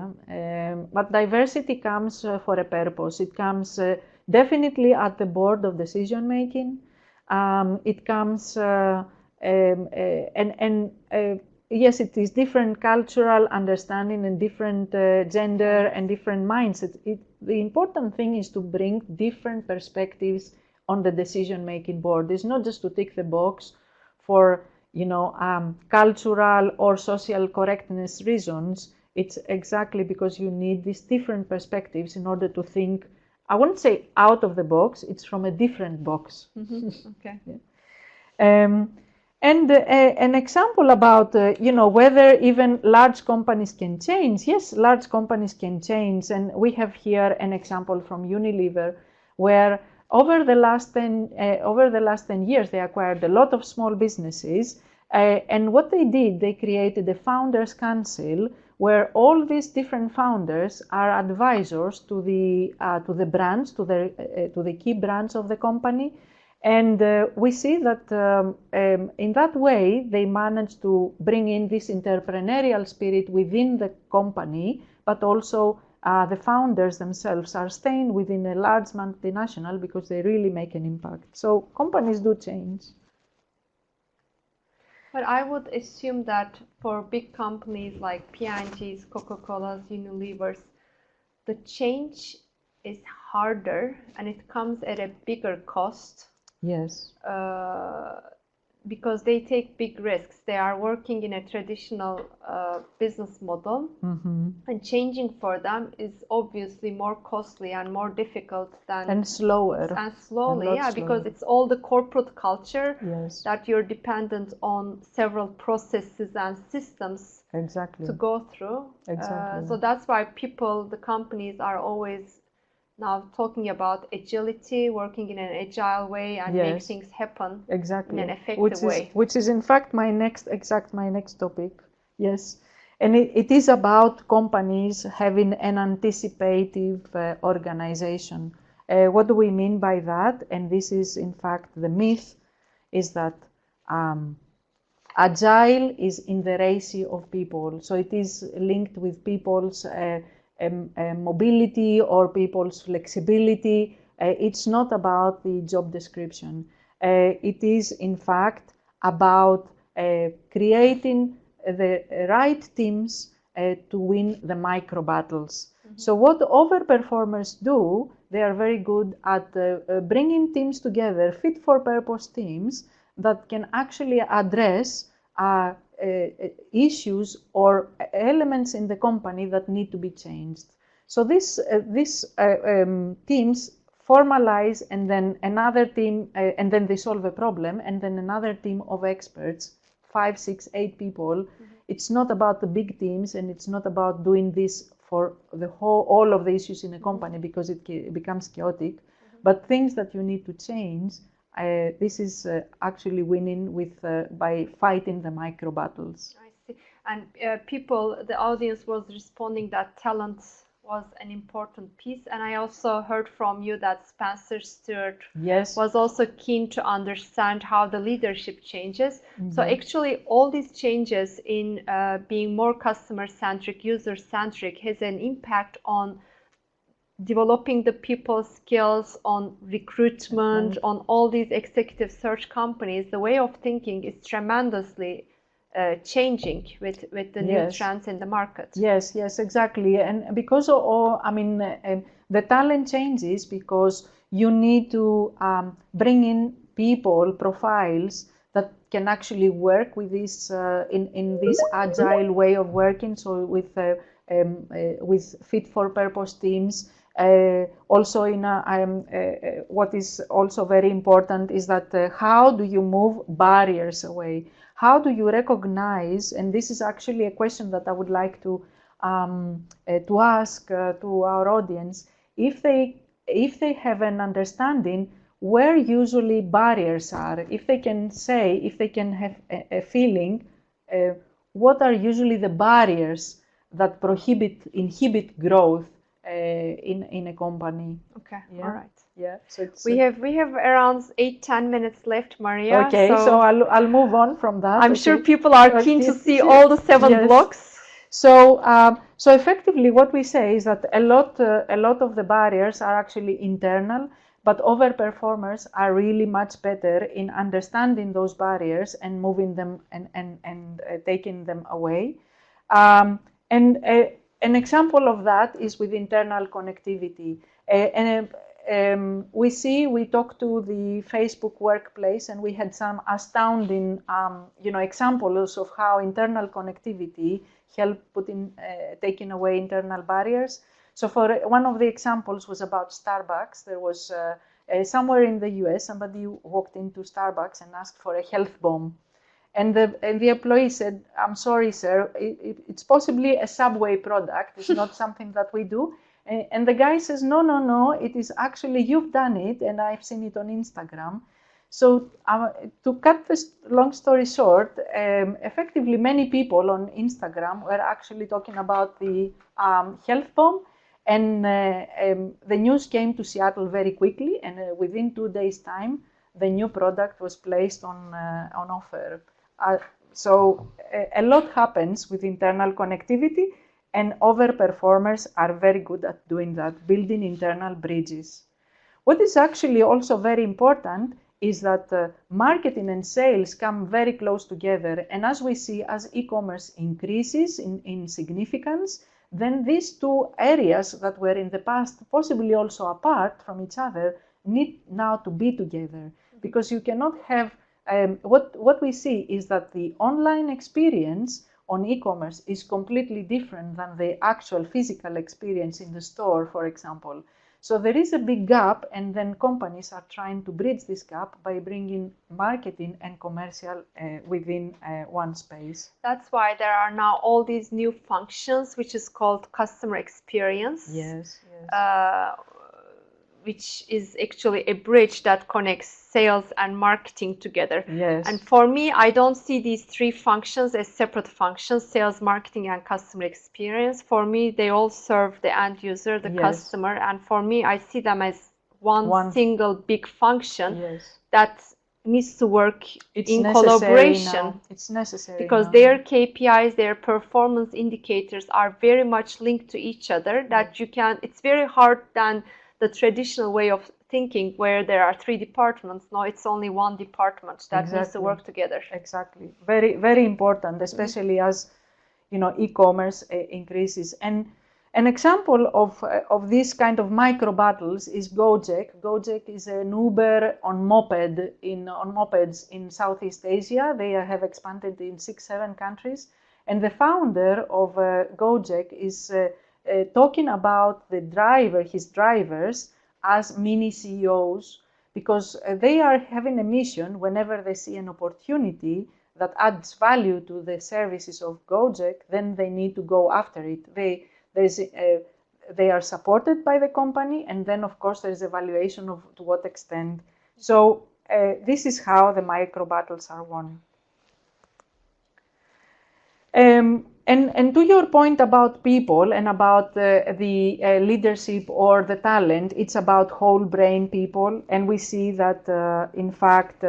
but diversity comes for a purpose. It comes definitely at the board of decision making. It comes yes, it is different cultural understanding and different gender and different mindsets. The important thing is to bring different perspectives on the decision-making board. It's not just to tick the box for cultural or social correctness reasons. It's exactly because you need these different perspectives in order to think. I wouldn't say out of the box. It's from a different box. Mm-hmm. Okay. Yeah. And an example about, whether even large companies can change. Yes, large companies can change. And we have here an example from Unilever, where over the last 10 years, they acquired a lot of small businesses. And what they did, they created a founders council where all these different founders are advisors to the brands, to the key brands of the company. And we see that in that way, they managed to bring in this entrepreneurial spirit within the company, but also the founders themselves are staying within a large multinational because they really make an impact. So companies do change. But I would assume that for big companies like P&G's, Coca-Cola's, Unilever's, the change is harder and it comes at a bigger cost. Yes. Because they take big risks. They are working in a traditional business model, and changing for them is obviously more costly and more difficult than and slower. And slowly, because it's all the corporate culture that you're dependent on several processes and systems to go through. So that's why the companies are always now talking about agility, working in an agile way and make Yes, things happen exactly. in an effective way. Which is in fact my next topic. Yes. And it is about companies having an anticipative organization. What do we mean by that? And this is in fact the myth, is that agile is in the ratio of people. So it is linked with people's mobility or people's flexibility. It's not about the job description. It is in fact about creating the right teams to win the micro battles. So what overperformers do, they are very good at bringing teams together, fit for purpose teams that can actually address issues or elements in the company that need to be changed. So these teams formalize, and then another team, and then they solve a problem, and then another team of experts, 5, 6, 8 people. It's not about the big teams, and it's not about doing this for all of the issues in a company, because it becomes chaotic. But things that you need to change, this is actually winning with by fighting the micro battles. I see. And the audience was responding that talent was an important piece. And I also heard from you that Spencer Stewart was also keen to understand how the leadership changes. So actually all these changes in being more customer-centric, user-centric has an impact on developing the people skills, on recruitment, on all these executive search companies. The way of thinking is tremendously changing with the new trends in the market. Yes, exactly. And because the talent changes because you need to bring in people, profiles that can actually work with this in this agile way of working. So with fit for purpose teams. Also, what is also very important is that how do you move barriers away? How do you recognize? And this is actually a question that I would like to ask to our audience. If they have an understanding where usually barriers are, if they can have a feeling, what are usually the barriers that inhibit growth in a company. Okay, all right. Yeah. So we have around 8-10 minutes left, Maria. Okay, so I'll move on from that. I'm sure people are keen to see all the 7 blocks. So so effectively, what we say is that a lot of the barriers are actually internal, but overperformers are really much better in understanding those barriers and moving them and taking them away. An example of that is with internal connectivity. We talked to the Facebook workplace, and we had some astounding, examples of how internal connectivity helped taking away internal barriers. So for one of the examples was about Starbucks. There was somewhere in the US, somebody walked into Starbucks and asked for a health bomb. And the employee said, "I'm sorry, sir, it's possibly a Subway product. It's not something that we do." And the guy says, no, it is actually, you've done it, and I've seen it on Instagram. So to cut this long story short, effectively many people on Instagram were actually talking about the health bomb. And the news came to Seattle very quickly, and within 2 days' time, the new product was placed on offer. So a lot happens with internal connectivity, and overperformers are very good at doing that, building internal bridges. What is actually also very important is that marketing and sales come very close together. And as we see, as e-commerce increases in significance, then these two areas that were in the past possibly also apart from each other need now to be together, because you cannot have what we see is that the online experience on e-commerce is completely different than the actual physical experience in the store, for example. So there is a big gap, and then companies are trying to bridge this gap by bringing marketing and commercial within one space. That's why there are now all these new functions, which is called customer experience. Yes. which is actually a bridge that connects sales and marketing together. Yes. And for me, I don't see these three functions as separate functions: sales, marketing, and customer experience. For me, they all serve the end user, the customer, and for me, I see them as one single big function that needs to work in collaboration. Now. It's necessary because now. their KPIs, their performance indicators are very much linked to each other. That you can. It's very hard than the traditional way of thinking, where there are three departments. No, it's only one department that needs to work together. Exactly. Very, very important, especially as e-commerce increases. And an example of this kind of micro battles is Gojek. Gojek is an Uber on mopeds in Southeast Asia. They have expanded in 6-7 countries, and the founder of Gojek is talking about his drivers as mini CEOs, because they are having a mission whenever they see an opportunity that adds value to the services of Gojek, then they need to go after it. They are supported by the company, and then of course there's evaluation of to what extent. So this is how the micro battles are won. And to your point about people and about the leadership or the talent, it's about whole brain people, and we see that in fact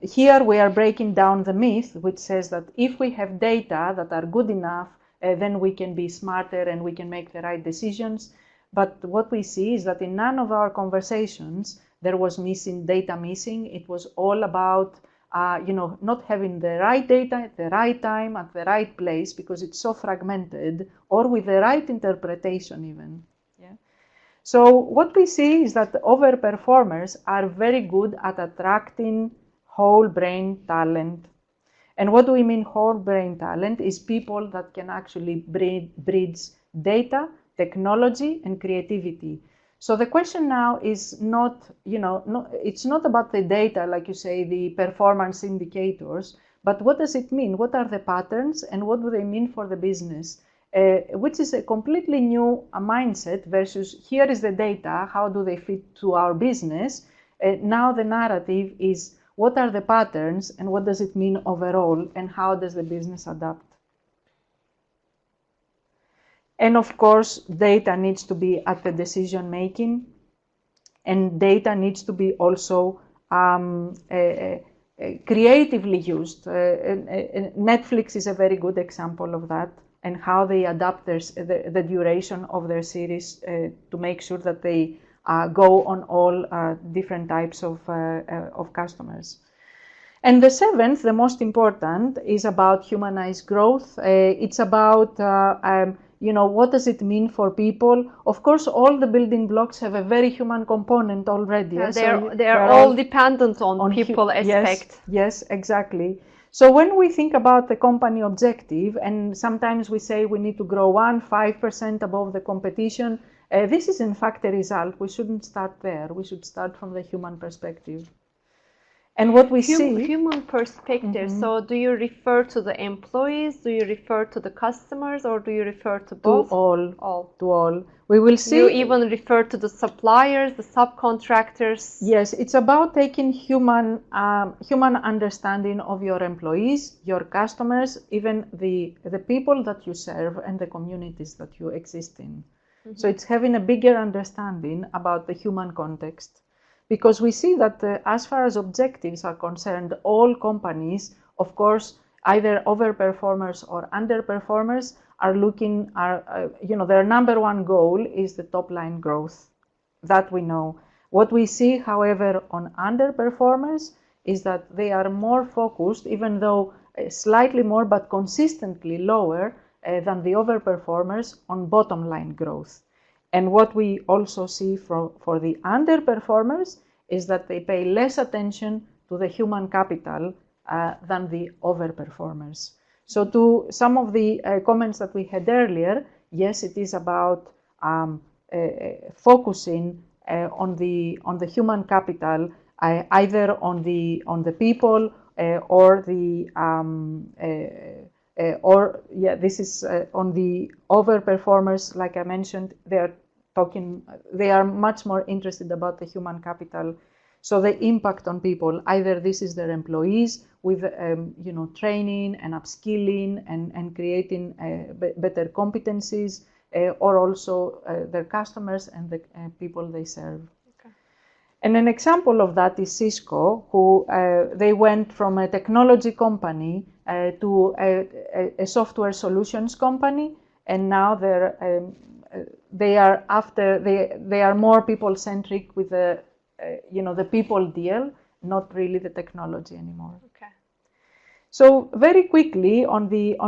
here we are breaking down the myth, which says that if we have data that are good enough, then we can be smarter and we can make the right decisions. But what we see is that in none of our conversations there was data missing. It was all about not having the right data at the right time, at the right place, because it's so fragmented, or with the right interpretation even. Yeah. So what we see is that overperformers are very good at attracting whole brain talent. And what do we mean whole brain talent? Is people that can actually bridge data, technology, and creativity. So the question now is not, it's not about the data, like you say, the performance indicators, but what does it mean? What are the patterns and what do they mean for the business? Which is a completely new mindset versus here is the data, how do they fit to our business? Now the narrative is what are the patterns and what does it mean overall and how does the business adapt? And of course, data needs to be at the decision making, and data needs to be also creatively used. Netflix is a very good example of that, and how they adapt the duration of their series to make sure that they go on all different types of customers. And the seventh, the most important, is about humanized growth. It's about what does it mean for people? Of course, all the building blocks have a very human component already. Yeah, they're all dependent on people aspect. Yes, exactly. So when we think about the company objective, and sometimes we say we need to grow 5% above the competition, this is in fact a result. We shouldn't start there. We should start from the human perspective. And what we see... Human perspective. So do you refer to the employees? Do you refer to the customers? Or do you refer to both? To all. To all. We will see... You even refer to the suppliers, the subcontractors? Yes, it's about taking human understanding of your employees, your customers, even the people that you serve and the communities that you exist in. So it's having a bigger understanding about the human context. Because we see that as far as objectives are concerned, all companies, of course, either overperformers or underperformers, their number one goal is the top line growth. That we know. What we see, however, on underperformers is that they are more focused, even though slightly more, but consistently lower than the overperformers on bottom line growth. And what we also see for the underperformers is that they pay less attention to the human capital than the overperformers. So to some of the comments that we had earlier, yes, it is about focusing on the human capital, either on the people this is on the overperformers. Like I mentioned, they are they are much more interested about the human capital. So the impact on people, either this is their employees with training and upskilling and creating better competencies, or also their customers and the people they serve. Okay. And an example of that is Cisco, who they went from a technology company to a software solutions company, and now they are more people centric with the people deal, not really the technology anymore. Okay. So very quickly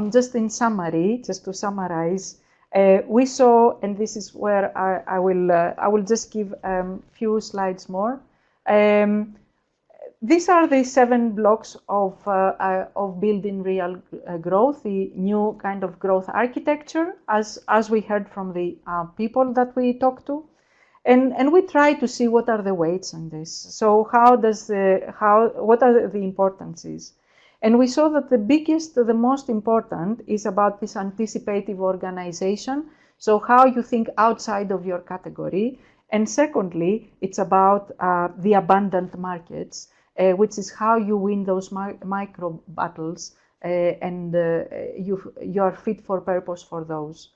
just in summary, just to summarize, we saw, and this is where I will just give few slides more. These are the 7 blocks of building real growth, the new kind of growth architecture, as we heard from the people that we talked to. And we try to see what are the weights on this. So what are the importances? And we saw that the most important is about this anticipative organization. So how you think outside of your category. And secondly, it's about the abundant markets, which is how you win those micro battles, and you are fit for purpose for those.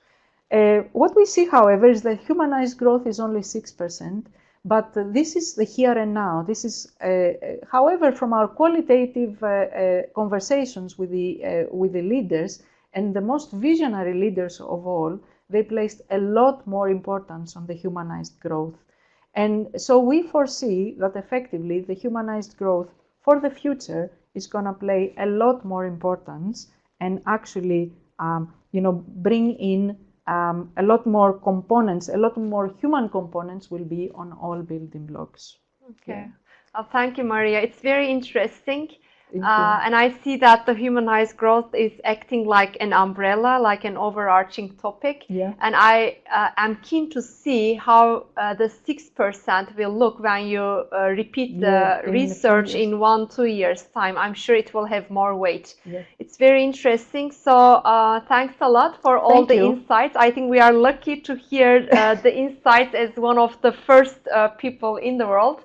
What we see, however, is that humanized growth is only 6%, but this is the here and now. This is, however, from our qualitative conversations with the leaders, and the most visionary leaders of all, they placed a lot more importance on the humanized growth. And so we foresee that effectively the humanized growth for the future is going to play a lot more importance and actually bring in a lot more components, a lot more human components will be on all building blocks. Okay. Yeah. Thank you, Maria. It's very interesting. And I see that the humanized growth is acting like an umbrella, like an overarching topic. Yeah. And I am keen to see how the 6% will look when you repeat the research in 1-2 years time. I'm sure it will have more weight. Yeah. It's very interesting. So thanks a lot for all the insights. I think we are lucky to hear the insights as one of the first people in the world.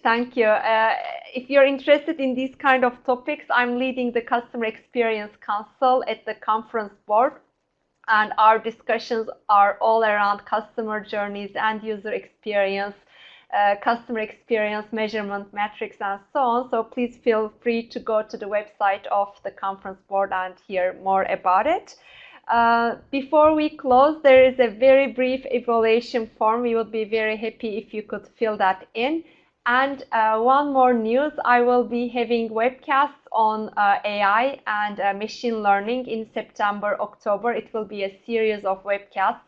Thank you. If you're interested in these kind of topics, I'm leading the Customer Experience Council at the conference board, and our discussions are all around customer journeys and user experience, customer experience measurement metrics, and so on. So please feel free to go to the website of the conference board and hear more about it. Before we close, there is a very brief evaluation form. We would be very happy if you could fill that in. And one more news, I will be having webcasts on AI and machine learning in September, October. It will be a series of webcasts.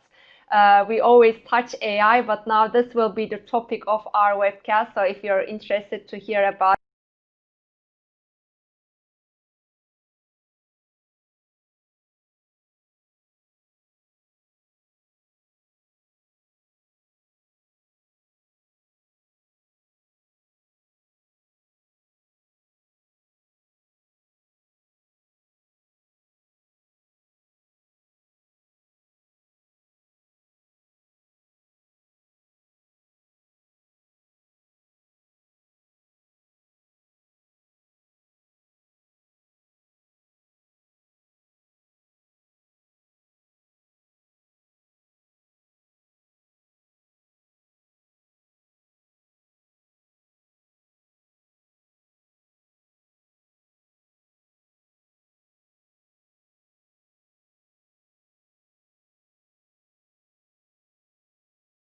We always touch AI, but now this will be the topic of our webcast. So if you're interested to hear about